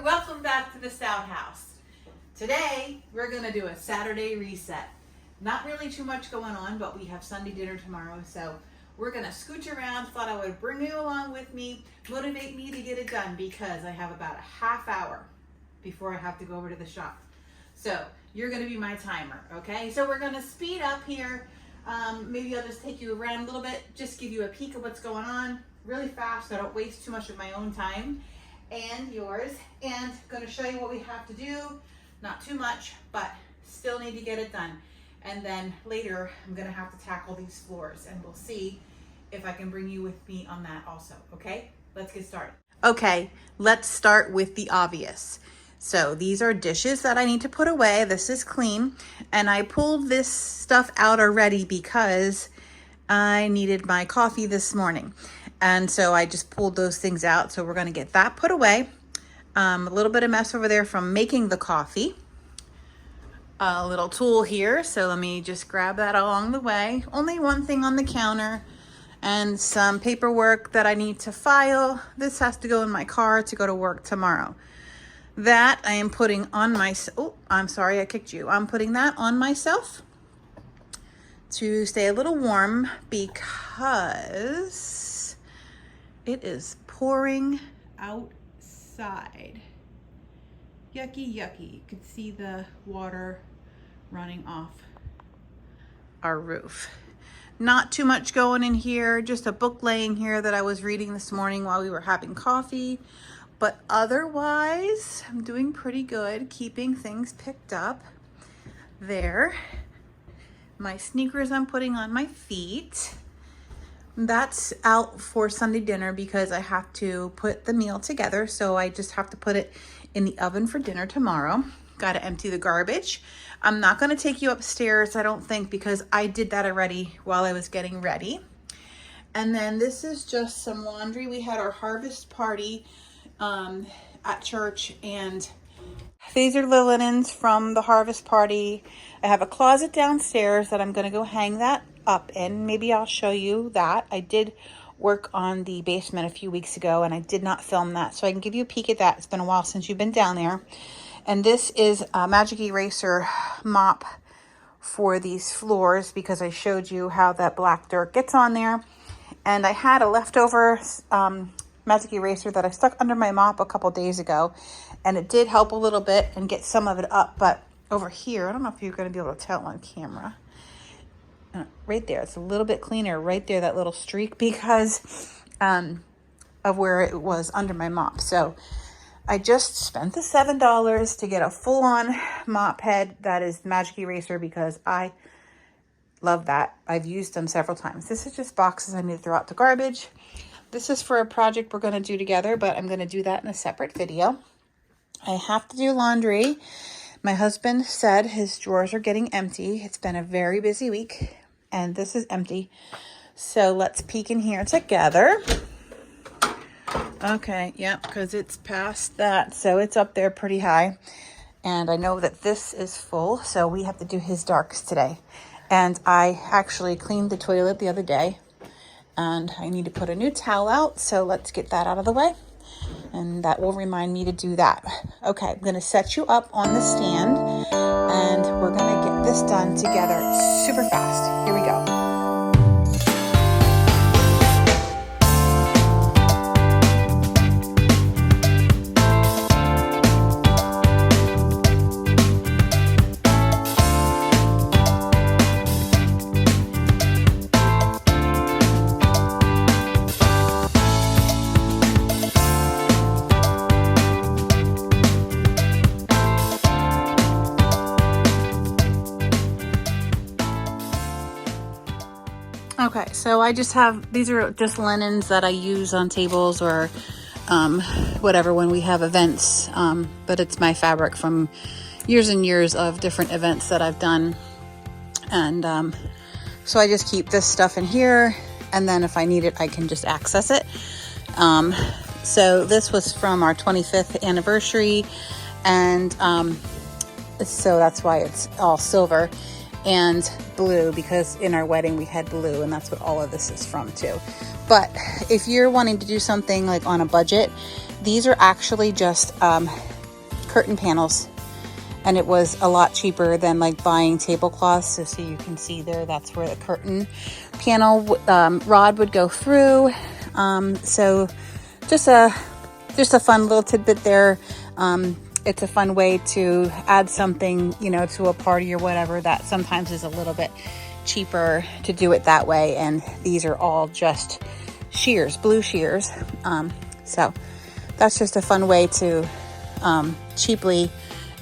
welcome back to the StoudtHouse. Today we're going to do a Saturday reset. Not really too much going on, but we have Sunday dinner tomorrow, so we're going to scooch around. Thought I would bring you along with me, motivate me to get it done because I have about a half hour before I have to go over to the shop. So you're going to be my timer, okay? So we're going to speed up here. Maybe I'll just take you around a little bit, just give you a peek of what's going on really fast so I don't waste too much of my own time and yours. And going to show you what we have to do. Not too much, but still need to get it done. And then later I'm going to have to tackle these floors and we'll see if I can bring you with me on that also, okay? Let's get started. Okay, let's start with the obvious. So these are dishes that I need to put away. This is clean. And I pulled this stuff out already because I needed my coffee this morning. And so I just pulled those things out. So we're going to get that put away. A little bit of mess over there from making the coffee. A little tool here. So let me just grab that along the way. Only one thing on the counter and some paperwork that I need to file. This has to go in my car to go to work tomorrow. That I am putting on my, oh, I'm sorry, I kicked you. I'm putting that on myself to stay a little warm because it is pouring outside. Yucky, yucky. You can see the water running off our roof. Not too much going in here, just a book laying here that I was reading this morning while we were having coffee. But otherwise, I'm doing pretty good, keeping things picked up. There. My sneakers I'm putting on my feet. That's out for Sunday dinner because I have to put the meal together. So I just have to put it in the oven for dinner tomorrow. Got to empty the garbage. I'm not going to take you upstairs, I don't think, because I did that already while I was getting ready. And then this is just some laundry. We had our harvest party at church, and these are the linens from the harvest party. I have a closet downstairs that I'm going to go hang that up in. Maybe I'll show you that. I did work on the basement a few weeks ago and I did not film that, so I can give you a peek at that. It's been a while since you've been down there. And this is a magic eraser mop for these floors because I showed you how that black dirt gets on there. And I had a leftover magic eraser that I stuck under my mop a couple days ago, and it did help a little bit and get some of it up. But over here, I don't know if you're going to be able to tell on camera, right there, it's a little bit cleaner right there, that little streak, because of where it was under my mop. So I just spent the $7 to get a full-on mop head that is magic eraser because I love that. I've used them several times. This is just boxes I need to throw out the garbage. This is for a project we're going to do together, but I'm going to do that in a separate video. I have to do laundry. My husband said his drawers are getting empty. It's been a very busy week, and this is empty. So let's peek in here together. Okay, yeah, because it's past that, so it's up there pretty high. And I know that this is full, so we have to do his darks today. And I actually cleaned the toilet the other day. And I need to put a new towel out, so let's get that out of the way. And that will remind me to do that. Okay, I'm going to set you up on the stand, and we're going to get this done together super fast. Here we go. Okay, so I just have, these are just linens that I use on tables or whatever when we have events, but it's my fabric from years and years of different events that I've done. And so I just keep this stuff in here, and then if I need it, I can just access it. So this was from our 25th anniversary, and so that's why it's all silver and blue, because in our wedding we had blue, and that's what all of this is from too. But if you're wanting to do something like on a budget, these are actually just curtain panels, and it was a lot cheaper than like buying tablecloths. So you can see there, that's where the curtain panel rod would go through. So just a fun little tidbit there. It's a fun way to add something, you know, to a party or whatever that sometimes is a little bit cheaper to do it that way. And these are all just shears, blue shears. So that's just a fun way to cheaply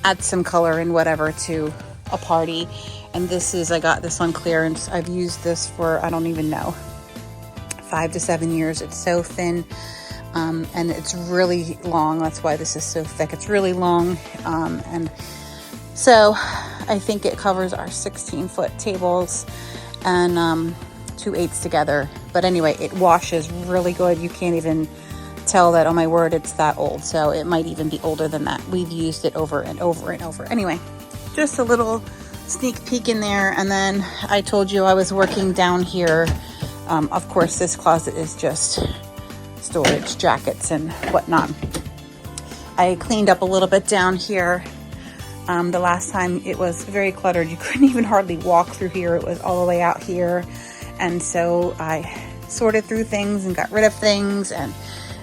add some color and whatever to a party. And this is, I got this on clearance. I've used this for, I don't even know, 5 to 7 years. It's so thin. And it's really long. That's why this is so thick. It's really long. And so I think it covers our 16-foot tables and 2/8 together. But anyway, it washes really good. You can't even tell that, oh my word, it's that old. So it might even be older than that. We've used it over and over and over. Anyway, just a little sneak peek in there. And then I told you I was working down here. Of course, this closet is just storage, jackets and whatnot. I cleaned up a little bit down here. The last time it was very cluttered. You couldn't even hardly walk through here. It was all the way out here. And so I sorted through things and got rid of things. And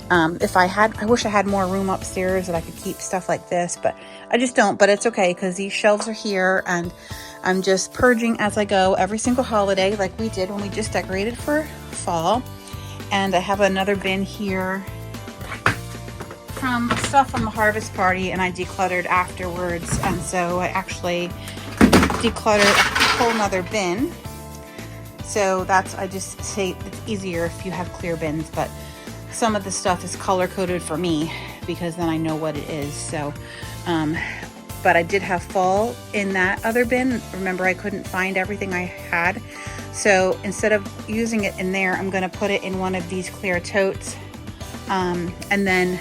I wish I had more room upstairs that I could keep stuff like this, but I just don't. But it's okay because these shelves are here and I'm just purging as I go every single holiday like we did when we just decorated for fall. And I have another bin here from stuff from the harvest party, and I decluttered afterwards. And so I actually decluttered a whole nother bin. So I just say it's easier if you have clear bins, but some of the stuff is color coded for me because then I know what it is. So, but I did have fall in that other bin. Remember, I couldn't find everything I had. So instead of using it in there, I'm going to put it in one of these clear totes. And then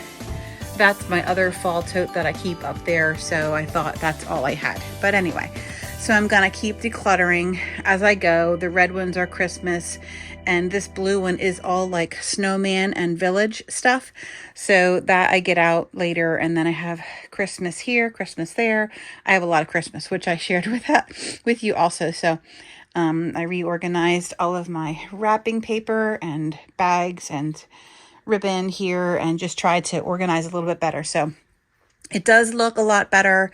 that's my other fall tote that I keep up there. So I thought that's all I had. But anyway, so I'm going to keep decluttering as I go. The red ones are Christmas, and this blue one is all like snowman and village stuff. So that I get out later. And then I have Christmas here, Christmas there. I have a lot of Christmas, which I shared with you also. So I reorganized all of my wrapping paper and bags and ribbon here and just tried to organize a little bit better. So it does look a lot better.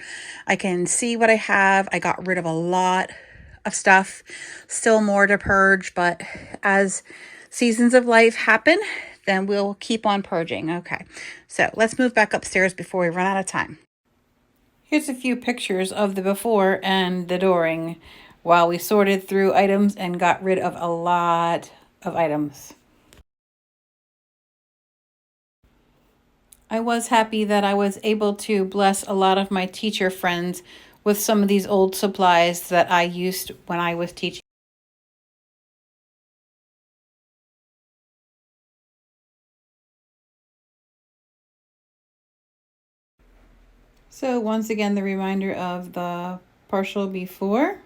I can see what I have. I got rid of a lot of stuff, still more to purge, but as seasons of life happen, then we'll keep on purging. Okay, so let's move back upstairs before we run out of time. Here's a few pictures of the before and the during while we sorted through items and got rid of a lot of items. I was happy that I was able to bless a lot of my teacher friends with some of these old supplies that I used when I was teaching. So once again, the reminder of the partial before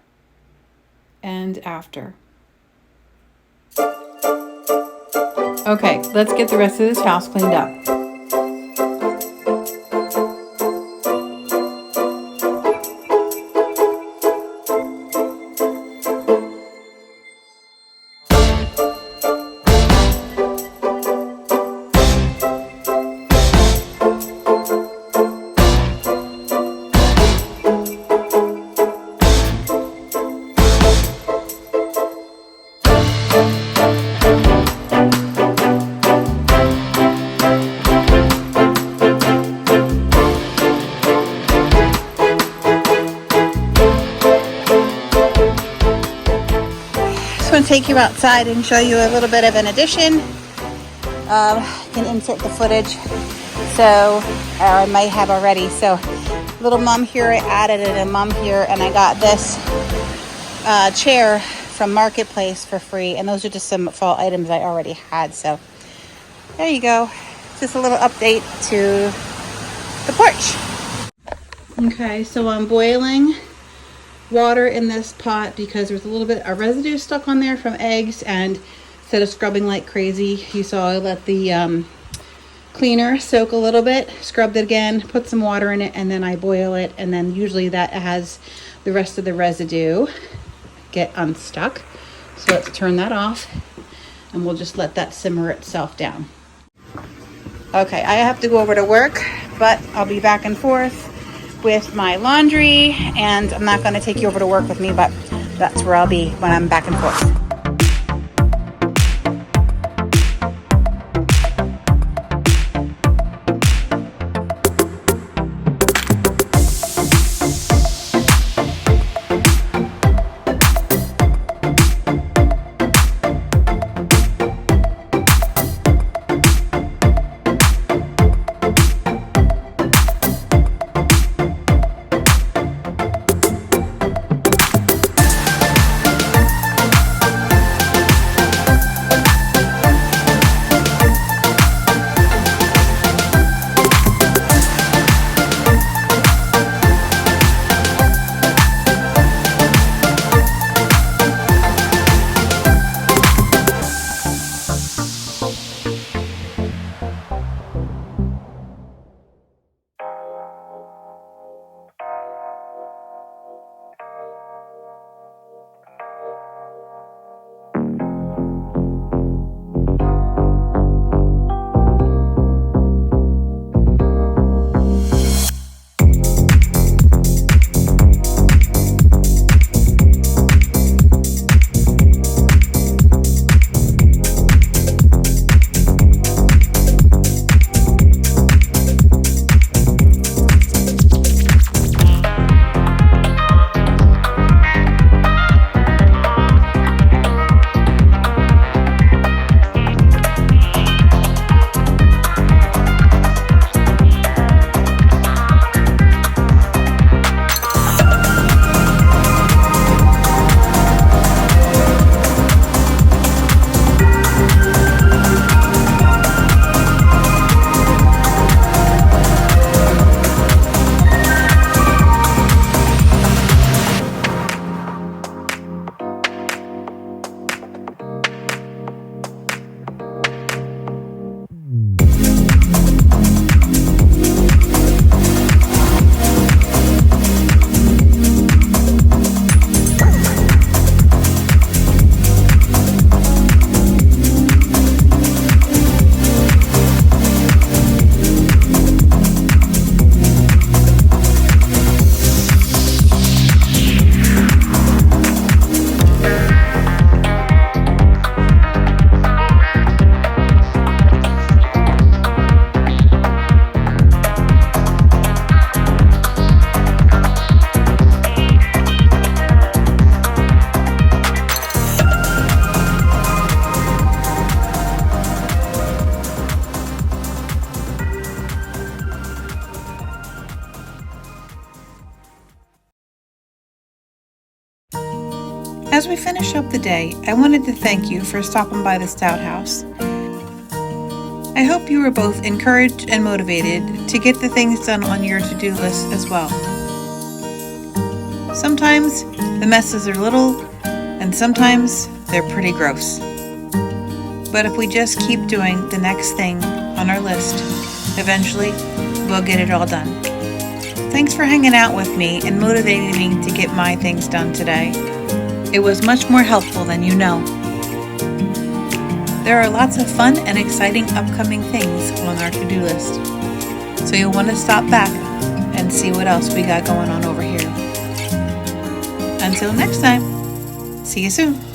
and after. Okay, let's get the rest of this house cleaned up. Take you outside and show you a little bit of an addition. Can insert the footage, so or I might have already. So little mum here, I added it, and mum here, and I got this chair from Marketplace for free, and those are just some fall items I already had. So there you go, just a little update to the porch. Okay, so I'm boiling water in this pot because there's a little bit of residue stuck on there from eggs, and instead of scrubbing like crazy, you saw I let the cleaner, soak a little bit, scrubbed it again, put some water in it, and then I boil it, and then usually that has the rest of the residue get unstuck. So let's turn that off, and we'll just let that simmer itself down. Okay, I have to go over to work, but I'll be back and forth with my laundry, and I'm not going to take you over to work with me, but that's where I'll be when I'm back and forth. As we finish up the day, I wanted to thank you for stopping by the StoudtHouse. I hope you were both encouraged and motivated to get the things done on your to-do list as well. Sometimes the messes are little, and sometimes they're pretty gross. But if we just keep doing the next thing on our list, eventually we'll get it all done. Thanks for hanging out with me and motivating me to get my things done today. It was much more helpful than you know. There are lots of fun and exciting upcoming things on our to-do list, so you'll want to stop back and see what else we got going on over here. Until next time, see you soon.